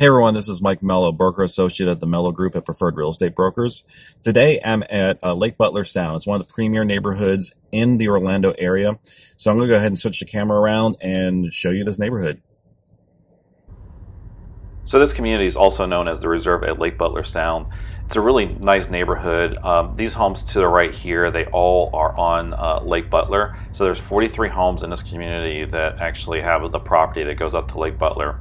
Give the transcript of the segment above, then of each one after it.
Hey everyone, this is Mike Mello, broker associate at the Mello Group at Preferred Real Estate Brokers. Today I'm at Lake Butler Sound. It's one of the premier neighborhoods in the Orlando area. So I'm going to go ahead and switch the camera around and show you this neighborhood. So this community is also known as the Reserve at Lake Butler Sound. It's a really nice neighborhood. These homes to the right here, they all are on Lake Butler. So there's 43 homes in this community that actually have the property that goes up to Lake Butler.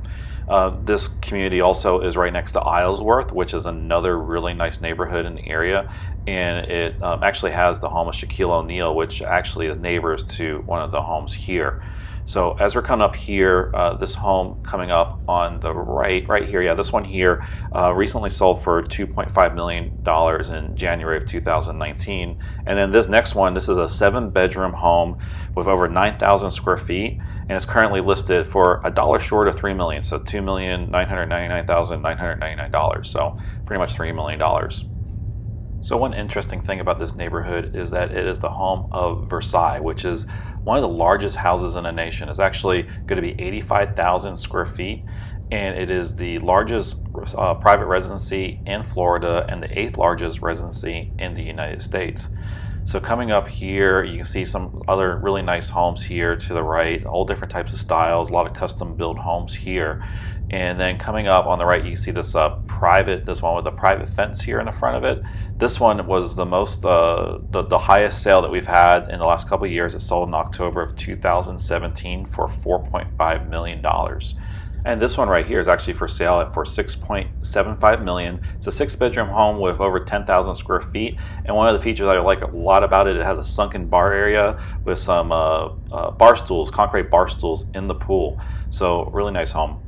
This community also is right next to Islesworth, which is another really nice neighborhood in the area, and it actually has the home of Shaquille O'Neal, which actually is neighbors to one of the homes here. So as we're coming up here, this home coming up on the right here, yeah, this one here recently sold for $2.5 million in January of 2019. And then this next one, this is a 7-bedroom home with over 9,000 square feet, and it's currently listed for a dollar short of $3 million, so $2,999,999, so pretty much $3 million. So one interesting thing about this neighborhood is that it is the home of Versailles, which is one of the largest houses in the nation. It's actually going to be 85,000 square feet, and it is the largest private residency in Florida and the 8th largest residency in the United States. So coming up here, you can see some other really nice homes here to the right, all different types of styles, a lot of custom built homes here. And then coming up on the right, you see this this one with a private fence here in the front of it. This one was the most, the highest sale that we've had in the last couple of years. It sold in October of 2017 for $4.5 million. And this one right here is actually for sale for $6.75 million. It's a 6-bedroom home with over 10,000 square feet. And one of the features I like a lot about it, it has a sunken bar area with some bar stools, concrete bar stools in the pool. So really nice home.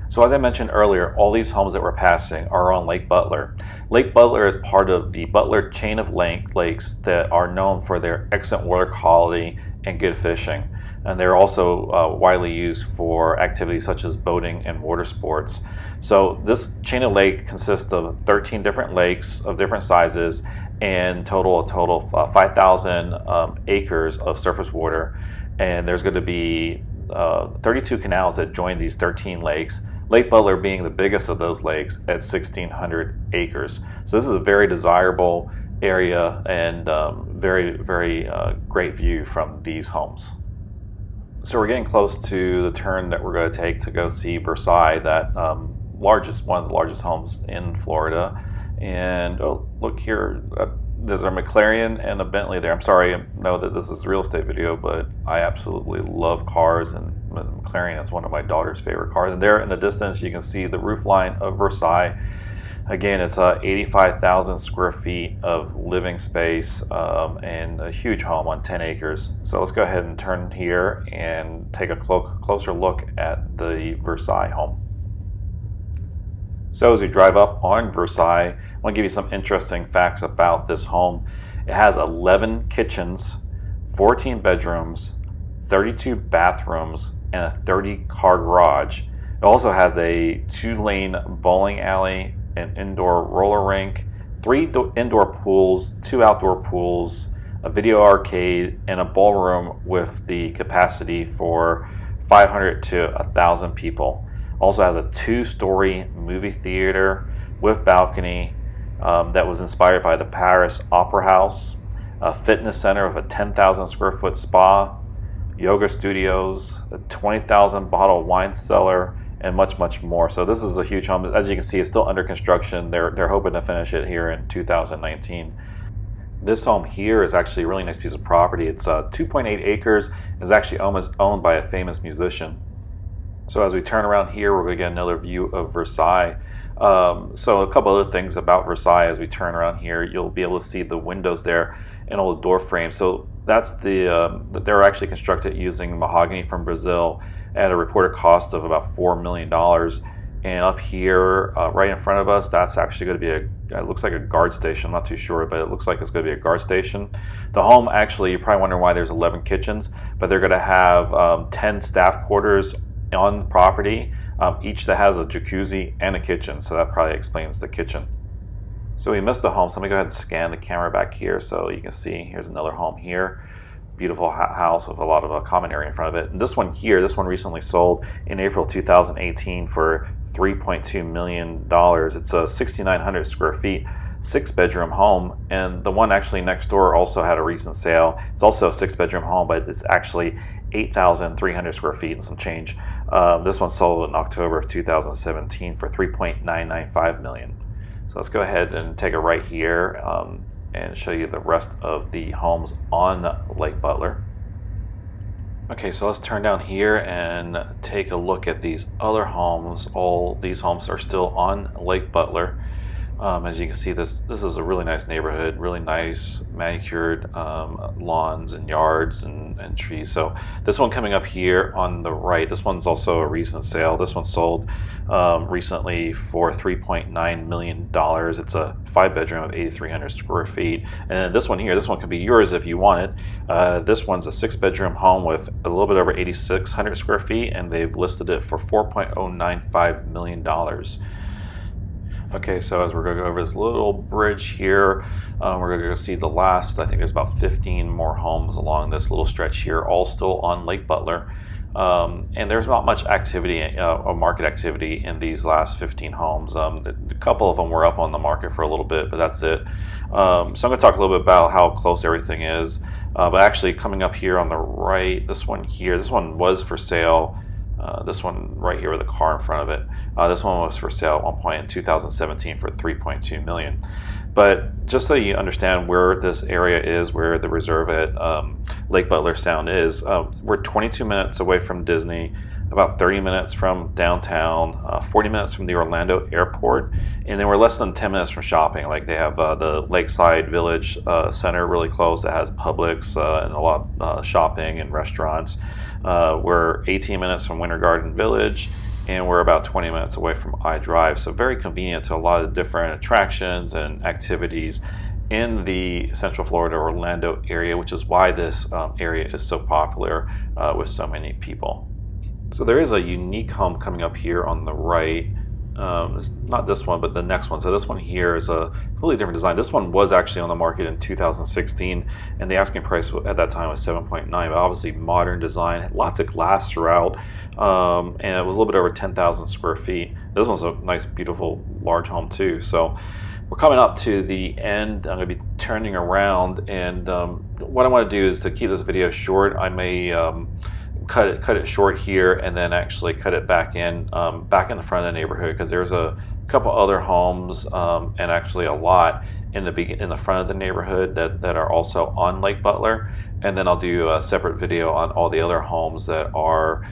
So as I mentioned earlier, all these homes that we're passing are on Lake Butler. Lake Butler is part of the Butler chain of lakes that are known for their excellent water quality and good fishing. And they're also widely used for activities such as boating and water sports. So this chain of lake consists of 13 different lakes of different sizes and a total of 5,000 acres of surface water. And there's going to be 32 canals that join these 13 lakes. Lake Butler being the biggest of those lakes at 1,600 acres. So this is a very desirable area and very great view from these homes. So we're getting close to the turn that we're going to take to go see Versailles, that one of the largest homes in Florida. And oh, look here, there's a McLaren and a Bentley there. I'm sorry, I know that this is a real estate video, but I absolutely love cars, and McLaren is one of my daughter's favorite cars. And there in the distance, you can see the roof line of Versailles. Again, it's 85,000 square feet of living space and a huge home on 10 acres. So let's go ahead and turn here and take a closer look at the Versailles home. So as we drive up on Versailles, I want to give you some interesting facts about this home. It has 11 kitchens, 14 bedrooms, 32 bathrooms, and a 30-car garage. It also has a 2-lane bowling alley, an indoor roller rink, 3 indoor pools, 2 outdoor pools, a video arcade, and a ballroom with the capacity for 500 to 1,000 people. Also has a 2-story movie theater with balcony that was inspired by the Paris Opera House, a fitness center with a 10,000 square foot spa, yoga studios, a 20,000 bottle wine cellar, and much more. So this is a huge home. As you can see, it's still under construction. They're hoping to finish it here in 2019. This home here is actually a really nice piece of property. It's 2.8 acres. It's actually almost owned by a famous musician. So as we turn around here, we're going to get another view of Versailles. So a couple other things about Versailles as we turn around here. You'll be able to see the windows there and all the door frames. So that's they're actually constructed using mahogany from Brazil at a reported cost of about $4 million. And up here, right in front of us, that's actually going to be it looks like a guard station. I'm not too sure, but it looks like it's going to be a guard station. The home, actually, you're probably wondering why there's 11 kitchens, but they're going to have 10 staff quarters on the property, each that has a jacuzzi and a kitchen. So that probably explains the kitchen. So we missed a home, so let me go ahead and scan the camera back here so you can see. Here's another home here. beautiful house with a lot of common area in front of it. And this one here, this one recently sold in April 2018 for $3.2 million. It's a 6,900 square feet, 6-bedroom home, and the one actually next door also had a recent sale. It's also a 6-bedroom home, but it's actually 8,300 square feet and some change. This one sold in October of 2017 for $3.995 million. So let's go ahead and take a right here and show you the rest of the homes on Lake Butler. Okay, so let's turn down here and take a look at these other homes. All these homes are still on Lake Butler. As you can see, this is a really nice neighborhood, really nice manicured lawns and yards and trees. So this one coming up here on the right, this one's also a recent sale. This one sold recently for $3.9 million. It's a 5-bedroom of 8,300 square feet. And this one here, this one could be yours if you want it. This one's a 6-bedroom home with a little bit over 8,600 square feet, and they've listed it for $4.095 million. Okay, so as we're going to go over this little bridge here, we're going to go see the last, I think there's about 15 more homes along this little stretch here, all still on Lake Butler. And there's not much activity, market activity in these last 15 homes. A couple of them were up on the market for a little bit, but that's it. So I'm going to talk a little bit about how close everything is. But actually coming up here on the right, this one here, this one was for sale. This one right here with a car in front of it. This one was for sale at one point in 2017 for $3.2 million. But just so you understand where this area is, where the reserve at Lake Butler Sound is, we're 22 minutes away from Disney, about 30 minutes from downtown, 40 minutes from the Orlando airport, and then we're less than 10 minutes from shopping. Like they have the Lakeside Village Center really close that has Publix and a lot of shopping and restaurants. We're 18 minutes from Winter Garden Village, and we're about 20 minutes away from iDrive. So very convenient to a lot of different attractions and activities in the Central Florida, Orlando area, which is why this area is so popular with so many people. So there is a unique home coming up here on the right. It's not this one, but the next one. So this one here is a completely different design. This one was actually on the market in 2016, and the asking price at that time was $7.9. But obviously modern design, had lots of glass throughout, and it was a little bit over 10,000 square feet. This one's a nice, beautiful, large home too. So we're coming up to the end. I'm going to be turning around, and what I want to do is to keep this video short. I may cut it short here and then actually cut it back in the front of the neighborhood, because there's a couple other homes and actually a lot in the front of the neighborhood that are also on Lake Butler, and then I'll do a separate video on all the other homes that are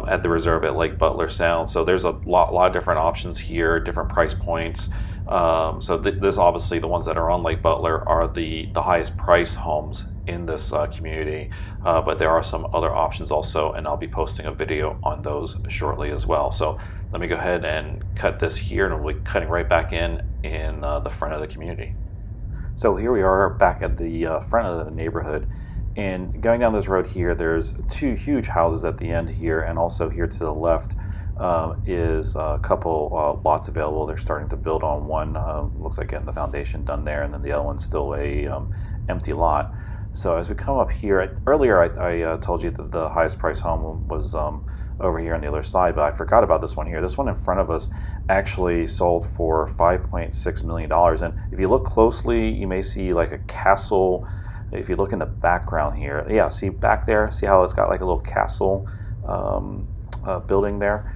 at the reserve at Lake Butler Sound. So there's a lot of different options here, different price points. So this obviously, the ones that are on Lake Butler are the highest price homes in this community, but there are some other options also, and I'll be posting a video on those shortly as well. So let me go ahead and cut this here, and we'll be cutting right back in the front of the community. So here we are back at the front of the neighborhood, and going down this road here, there's two huge houses at the end here, and also here to the left is a couple lots available. They're starting to build on one. Looks like getting the foundation done there, and then the other one's still a empty lot. So as we come up here, earlier I told you that the highest price home was over here on the other side, but I forgot about this one here. This one in front of us actually sold for $5.6 million. And if you look closely, you may see like a castle. If you look in the background here, yeah, see back there, see how it's got like a little castle building there?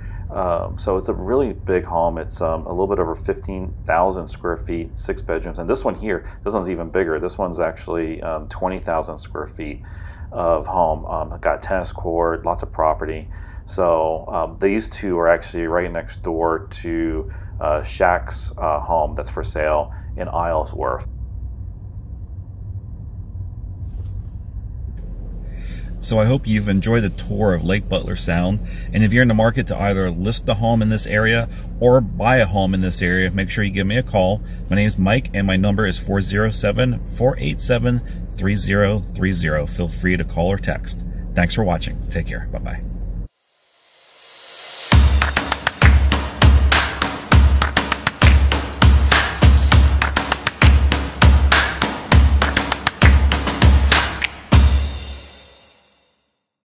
So it's a really big home. It's a little bit over 15,000 square feet, 6 bedrooms. And this one here, this one's even bigger. This one's actually 20,000 square feet of home. Got a tennis court, lots of property. So these two are actually right next door to Shaq's home that's for sale in Islesworth. So I hope you've enjoyed the tour of Lake Butler Sound. And if you're in the market to either list a home in this area or buy a home in this area, make sure you give me a call. My name is Mike, and my number is 407-487-3030. Feel free to call or text. Thanks for watching. Take care. Bye-bye.